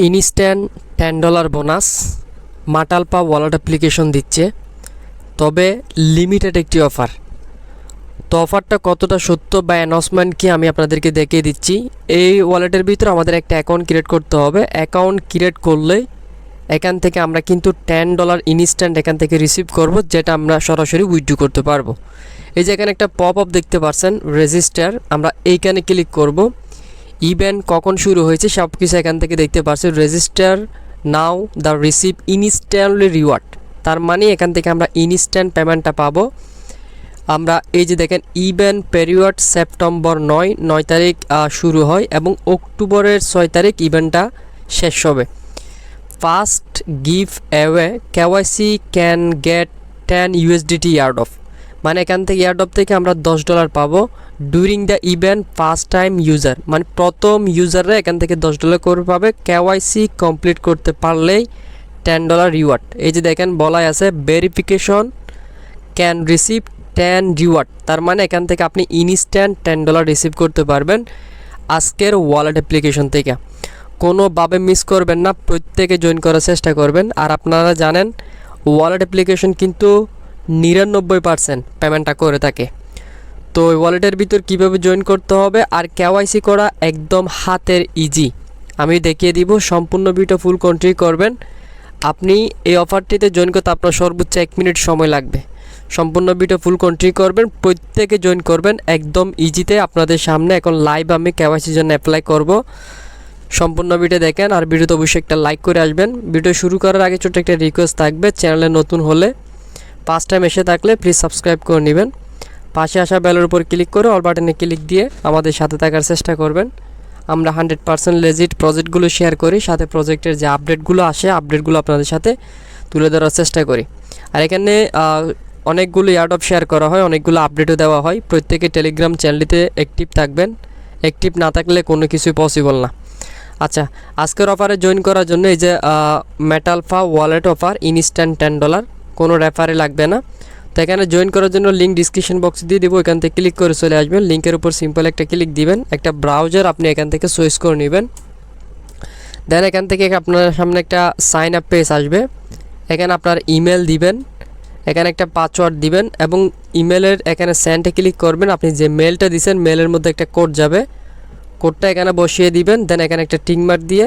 Instant $10 bonus মাটালপা wallet application দিচ্ছে, তবে limited একটি অফার। তো অফারটা কতটা সত্য বা অ্যানাউন্সমেন্ট কি আমি আপনাদেরকে দেখিয়ে দিচ্ছি। এই ওয়ালেটের ভিতরে আমাদের একটা অ্যাকাউন্ট ক্রিয়েট করতে হবে। অ্যাকাউন্ট ক্রিয়েট করলে এখান থেকে আমরা কিন্তু $10 ইনস্ট্যান্ট এখান থেকে রিসিভ করব, যেটা আমরা সরাসরি উইথড্র করতে পারবো। এই যে এখানে একটা পপ আপ দেখতে পাচ্ছেন, রেজিস্টার, আমরা এইখানে ক্লিক করব। ইভেন্ট কখন শুরু হয়েছে সব কিছু এখান থেকে দেখতে পাচ্ছেন। Register now the receive instantly reward, তার মানে এখান থেকে আমরা ইনস্ট্যান্ট পেমেন্টটা পাবো। আমরা এই যে দেখেন ইভেন্ট পিরিয়ড সেপ্টেম্বর 9 তারিখ শুরু হয় এবং অক্টোবরের 6 তারিখ ইভেন্টটা শেষ হবে। First give away KYC can get 10 USDT yard of, মানে এখান থেকে ইয়ার্ড অফ থেকে আমরা $10 পাবো। During the event first time user, মানে প্রথম ইউজাররা এখান থেকে $10 করে পাবে। কেওয়াইসি কমপ্লিট করতে পারলেই $10 রিওয়ার্ড। এই যে দেখেন বলাই আছে ভেরিফিকেশন ক্যান রিসিভ 10 রিওয়ার্ড, তার মানে এখান থেকে আপনি ইনস্ট্যান্ট $10 রিসিভ করতে পারবেন আজকের ওয়ালেট অ্যাপ্লিকেশন থেকে। কোনোভাবে মিস করবেন না, প্রত্যেকে জয়েন করার চেষ্টা করবেন। আর আপনারা জানেন ওয়ালেট অ্যাপ্লিকেশন কিন্তু 99% পেমেন্টটা করে থাকে। তো ওই ওয়ালেটের ভিতর কীভাবে জয়েন করতে হবে আর কেওয়াইসি করা একদম হাতের ইজি আমি দেখিয়ে দিব। সম্পূর্ণ ভিডিও ফুল কন্টিনিউ করবেন। আপনি এই অফারটিতে জয়েন করতে আপনার সর্বোচ্চ 1 মিনিট সময় লাগবে। সম্পূর্ণ ভিডিও ফুল কন্টিনিউ করবেন, প্রত্যেকে জয়েন করবেন একদম ইজিতে। আপনাদের সামনে এখন লাইভ আমি কেওয়াইসির জন্য অ্যাপ্লাই করব। সম্পূর্ণ ভিডিও দেখেন আর ভিডিওতে অবশ্যই একটা লাইক করে আসবেন। ভিডিও শুরু করার আগে ছোট্ট একটা রিকোয়েস্ট থাকবে, চ্যানেলে নতুন হলে ফার্স্ট টাইম এসে থাকলে প্লিজ সাবস্ক্রাইব করে নেবেন। পাশে আসা বেলের উপর ক্লিক করে অল বাটনে ক্লিক দিয়ে আমাদের সাথে থাকার চেষ্টা করবেন। আমরা 100% লেজিট প্রজেক্টগুলো শেয়ার করি, সাথে প্রজেক্টের যে আপডেটগুলো আসে আপডেটগুলো আপনাদের সাথে তুলে ধরার চেষ্টা করি। আর এখানে অনেকগুলো ইয়ার্ড শেয়ার করা হয়, অনেকগুলো আপডেটও দেওয়া হয়। প্রত্যেকে টেলিগ্রাম চ্যানেলটিতে অ্যাক্টিভ থাকবেন, অ্যাক্টিভ না থাকলে কোনো কিছুই পসিবল না। আচ্ছা, আজকের অফারে জয়েন করার জন্য এই যে মেটালফা ওয়ালেট অফার ইনস্ট্যান্ট $10, কোনো রেফারে লাগবে না। তো এখানে জয়েন করার জন্য লিঙ্ক ডিসক্রিপশন বক্সে দিয়ে দেবো, এখান থেকে ক্লিক করে চলে আসবেন। লিঙ্কের উপর সিম্পল একটা ক্লিক দিবেন, একটা ব্রাউজার আপনি এখান থেকে চয়েস করে নেবেন। দেন এখান থেকে আপনার সামনে একটা সাইন আপ পেজ আসবে। এখানে আপনার ইমেল দিবেন, এখানে একটা পাসওয়ার্ড দিবেন এবং ইমেলের এখানে সেন্ডে ক্লিক করবেন। আপনি যে মেলটা দিয়েছেন মেলের মধ্যে একটা কোড যাবে, কোডটা এখানে বসিয়ে দিবেন। দেন এখানে একটা টিক মার্ক দিয়ে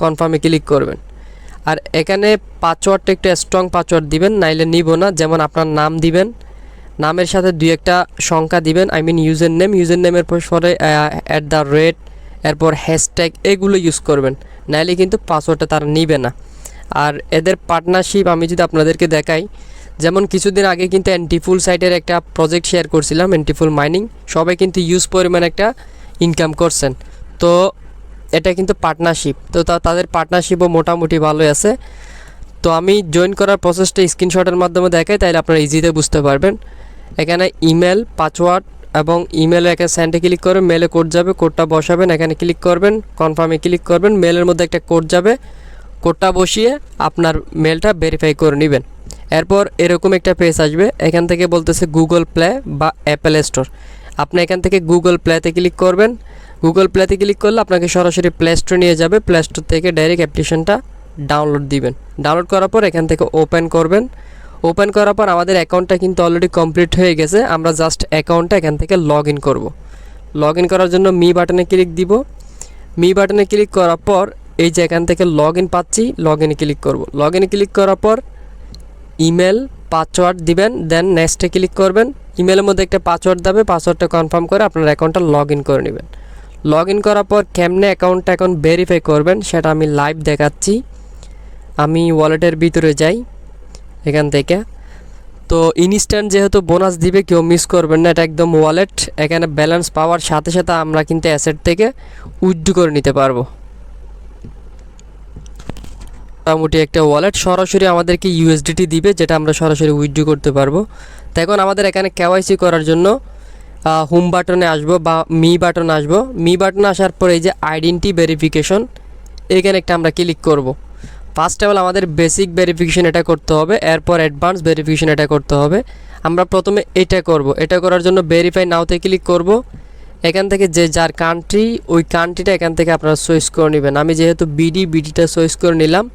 কনফার্মে ক্লিক করবেন। আর এখানে পাসওয়ার্ডটা একটু স্ট্রং পাসওয়ার্ড দিবেন, নাইলে নিব না। যেমন আপনার নাম দিবেন, নামের সাথে 2-1টা সংখ্যা দিবেন, আই মিন ইউজার নেমের পরে @ এরপর হ্যাশট্যাগ এগুলো ইউজ করবেন, নাইলে কিন্তু পাসওয়ার্ডটা তারা নিবে না। আর এদের পার্টনারশিপ আমি যদি আপনাদেরকে দেখাই, যেমন কিছুদিন আগে কিন্তু এন্টিফুল সাইটের একটা প্রজেক্ট শেয়ার করছিলাম, এন্টিফুল মাইনিং, সবাই কিন্তু ইউজ পরিমাণ একটা ইনকাম করছেন। তো এটা কিন্তু পার্টনারশিপ, তো তাদের পার্টনারশিপও মোটামুটি ভালোই আছে। তো আমি জয়েন করার প্রসেসটা স্ক্রিনশটের মাধ্যমে দেখাই, তাইলে আপনারা ইজিতে বুঝতে পারবেন। এখানে ইমেল, পাসওয়ার্ড এবং ইমেলে এখানে সেন্ডে ক্লিক করবেন, মেলে কোড যাবে, কোডটা বসাবেন, এখানে ক্লিক করবেন, কনফার্মে ক্লিক করবেন। মেলের মধ্যে একটা কোড যাবে, কোডটা বসিয়ে আপনার মেলটা ভেরিফাই করে নেবেন। এরপর এরকম একটা পেজ আসবে, এখান থেকে বলতেছে গুগল প্লে বা অ্যাপেল স্টোর। আপনি এখান থেকে গুগল প্লেতে ক্লিক করবেন। গুগল প্লেতে ক্লিক করলে আপনাকে সরাসরি প্লে স্টোর নিয়ে যাবে। প্লে স্টোর থেকে ডাইরেক্ট অ্যাপ্লিকেশনটা ডাউনলোড দিবেন। ডাউনলোড করার পর এখান থেকে ওপেন করবেন। ওপেন করার পর আমাদের অ্যাকাউন্টটা কিন্তু অলরেডি কমপ্লিট হয়ে গেছে। আমরা জাস্ট অ্যাকাউন্টটা এখান থেকে লগ ইন করবো। লগ ইন করার জন্য মি বাটনে ক্লিক দিব। মি বাটনে ক্লিক করার পর এই যে এখান থেকে লগ ইন পাচ্ছি, লগ ইনে ক্লিক করব। লগ ইনে ক্লিক করার পর ইমেল, পাসওয়ার্ড দিবেন, দেন নেক্সটে ক্লিক করবেন। ইমেলের মধ্যে একটা পাসওয়ার্ড দেবে, পাসওয়ার্ডটা কনফার্ম করে আপনার অ্যাকাউন্টটা লগ ইন করে নেবেন। লগ ইন করার পর কেমনে অ্যাকাউন্টটা এখন ভেরিফাই করবেন সেটা আমি লাইভ দেখাচ্ছি। আমি ওয়ালেটের ভিতরে যাই এখান থেকে। তো ইনস্ট্যান্ট যেহেতু বোনাস দিবে, কেউ মিস করবেন না, এটা একদম ওয়ালেট। এখানে ব্যালেন্স পাওয়ার সাথে সাথে আমরা কিন্তু অ্যাসেট থেকে উইথড্র করে নিতে পারবো। মোটামুটি একটা ওয়ালেট সরাসরি আমাদেরকে USDT দিবে, যেটা আমরা সরাসরি উইথড্র করতে পারবো। তো এখন আমাদের এখানে কেওয়াইসি করার জন্য হোম বাটনে আসবো বা মি বাটন আসবো। মি বাটনে আসার পর এই যে আইডেন্টি ভেরিফিকেশন, এখানে একটা আমরা ক্লিক করব। ফার্স্ট অফ অল আমাদের বেসিক ভেরিফিকেশন এটা করতে হবে, এরপর অ্যাডভান্স ভেরিফিকেশন এটা করতে হবে। আমরা প্রথমে এটা করব। এটা করার জন্য ভেরিফাই নাওতে ক্লিক করব। এখান থেকে যে যার কান্ট্রি ওই কান্ট্রিটা এখান থেকে আপনারা চয়েস করে নেবেন। আমি যেহেতু বিডিটা চয়েস করে নিলাম।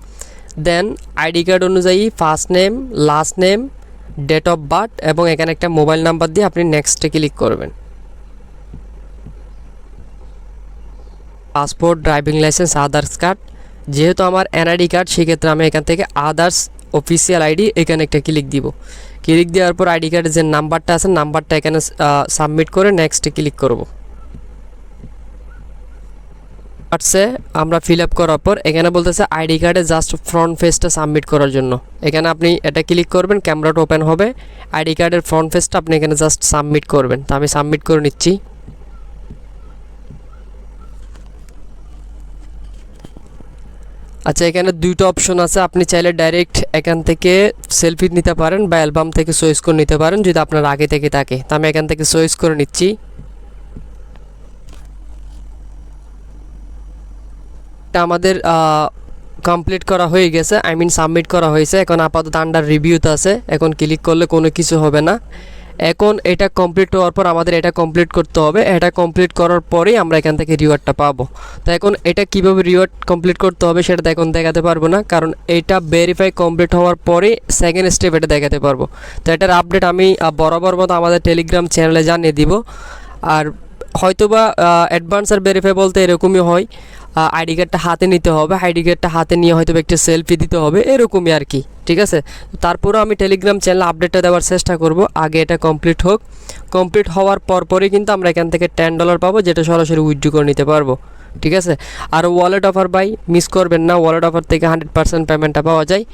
দেন আইডি কার্ড অনুযায়ী first name, last name, date of birth এবং এখানে একটা মোবাইল নাম্বার দিয়ে আপনি নেক্সটে ক্লিক করবেন। Passport, driving licence, others card, যেহেতু আমার এনআইডি কার্ড সেক্ষেত্রে আমি এখান থেকে আদার্স অফিসিয়াল আইডি এখানে একটা ক্লিক দিব। ক্লিক দেওয়ার পর আইডি কার্ডের যে নাম্বারটা আছে নাম্বারটা এখানে সাবমিট করে নেক্সটে ক্লিক করব। পার্টসে আমরা ফিল আপ করার পর এখানে বলতেছে আইডি কার্ডে জাস্ট ফ্রন্ট পেজটা সাবমিট করার জন্য। এখানে আপনি এটা ক্লিক করবেন, ক্যামেরাটা ওপেন হবে, আইডি কার্ডের ফ্রন্ট পেজটা আপনি এখানে জাস্ট সাবমিট করবেন। তো আমি সাবমিট করে নিচ্ছি। আচ্ছা, এখানে দুইটা অপশন আছে, আপনি চাইলে ডাইরেক্ট এখান থেকে সেলফি নিতে পারেন বা অ্যালবাম থেকে চয়েস করে নিতে পারেন যদি আপনার আগে থেকে থাকে। তো আমি এখান থেকে চয়েস করে নিচ্ছি। এটা আমাদের কমপ্লিট করা হয়ে গেছে, আই মিন সাবমিট করা হয়েছে। এখন আপাতত আন্ডার রিভিউতে আছে, এখন ক্লিক করলে কোনো কিছু হবে না। এখন এটা কমপ্লিট হওয়ার পর আমাদের এটা কমপ্লিট করতে হবে। এটা কমপ্লিট করার পরেই আমরা এখান থেকে রিওয়ার্ডটা পাবো। তো এখন এটা কিভাবে রিওয়ার্ড কমপ্লিট করতে হবে সেটা এখন দেখাতে পারবো না, কারণ এটা ভেরিফাই কমপ্লিট হওয়ার পরেই সেকেন্ড স্টেপ এটা দেখাতে পারবো। তো এটার আপডেট আমি বরাবর মতো আমাদের টেলিগ্রাম চ্যানেলে জানিয়ে দিব। আর হয়তোবা অ্যাডভান্স আর ভেরিফাই বলতে এরকমই হয়, আইডি কার্ডটা হাতে নিতে হবে, আইডি কার্ডটা হাতে নিয়ে হয়তো একটা সেলফি দিতে হবে, এরকমই আর কি। ঠিক আছে, তারপরেও আমি টেলিগ্রাম চ্যানেলে আপডেটটা দেওয়ার চেষ্টা করব। আগে এটা কমপ্লিট হোক, কমপ্লিট হওয়ার পরপরই কিন্তু আমরা এখান থেকে $10 পাবো, যেটা সরাসরি উইথড্র করে নিতে পারবো। ঠিক আছে, আর ওয়ালেট অফার বাই মিস করবেন না, ওয়ালেট অফার থেকে 100% পেমেন্টটা পাওয়া যায়।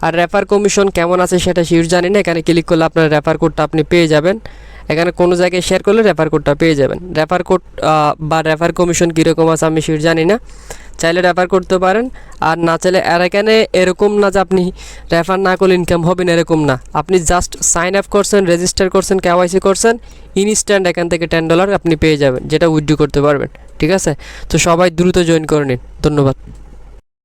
আর রেফার কমিশন কেমন আছে সেটা শিওর জানি না, এখানে ক্লিক করলে আপনার রেফার কোডটা আপনি পেয়ে যাবেন। এখানে কোনো জায়গায় শেয়ার করলে রেফার কোডটা পেয়ে যাবেন। রেফার কোড বা রেফার কমিশন কীরকম আছে আমি শিওর জানি না, চাইলে রেফার করতে পারেন, আর না চাইলে। আর এখানে এরকম না যে আপনি রেফার না করলে ইনকাম হবে না, এরকম না। আপনি জাস্ট সাইন আপ করছেন, রেজিস্টার করছেন, কেওয়াইসি করছেন, ইনস্ট্যান্ট এখান থেকে $10 আপনি পেয়ে যাবেন, যেটা উইথড্র করতে পারবেন। ঠিক আছে, তো সবাই দ্রুত জয়েন করে নিন। ধন্যবাদ।